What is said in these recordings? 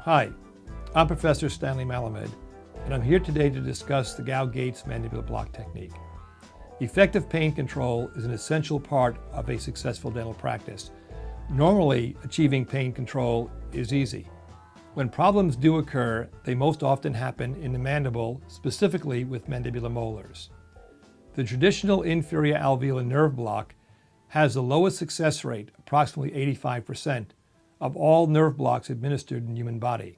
Hi, I'm Professor Stanley Malamed, and I'm here today to discuss the Gow Geigs mandibular block technique. Effective pain control is an essential part of a successful dental practice. Normally, achieving pain control is easy. When problems do occur, they most often happen in the mandible, specifically with mandibular molars. The traditional inferior alveolar nerve block has the lowest success rate, approximately 85%, of all nerve blocks administered in the human body.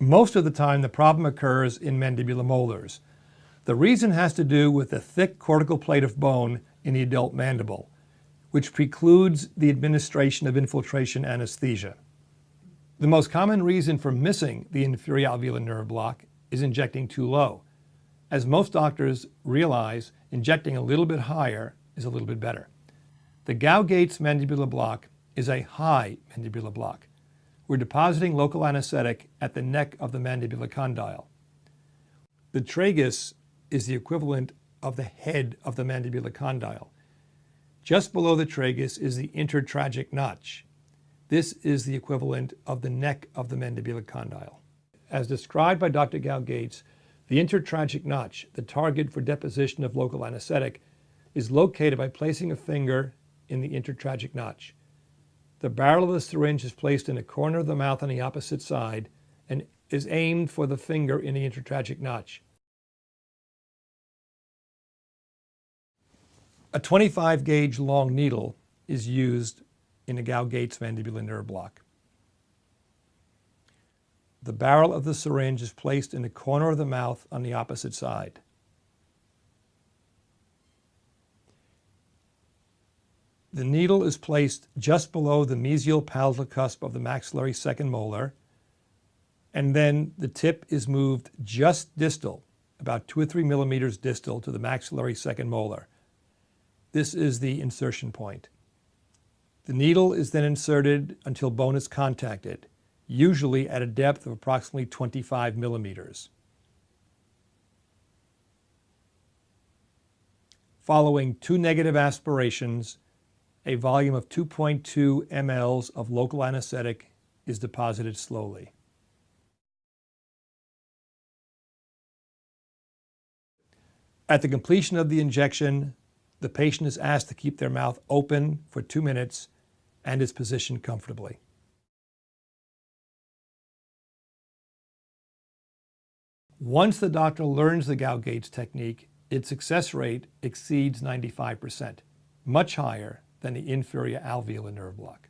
Most of the time, the problem occurs in mandibular molars. The reason has to do with the thick cortical plate of bone in the adult mandible, which precludes the administration of infiltration anesthesia. The most common reason for missing the inferior alveolar nerve block is injecting too low. As most doctors realize, injecting a little bit higher is a little bit better. The Gow Geigs mandibular block is a high mandibular block. We're depositing local anesthetic at the neck of the mandibular condyle. The tragus is the equivalent of the head of the mandibular condyle. Just below the tragus is the intertragic notch. This is the equivalent of the neck of the mandibular condyle. As described by Dr. Gow Geigs, the intertragic notch, the target for deposition of local anesthetic, is located by placing a finger in the intertragic notch. The barrel of the syringe is placed in a corner of the mouth on the opposite side and is aimed for the finger in the intertragic notch. A 25 gauge long needle is used in the Gow Geigs mandibular nerve block. The barrel of the syringe is placed in the corner of the mouth on the opposite side. The needle is placed just below the mesial palatal cusp of the maxillary second molar, and then the tip is moved just distal, about 2 or 3 millimeters distal to the maxillary second molar. This is the insertion point. The needle is then inserted until bone is contacted, usually at a depth of approximately 25 millimeters. Following 2 negative aspirations, a volume of 2.2 mL of local anesthetic is deposited slowly. At the completion of the injection, the patient is asked to keep their mouth open for 2 minutes and is positioned comfortably. Once the doctor learns the Gow Geigs technique, its success rate exceeds 95%, much higher than the inferior alveolar nerve block.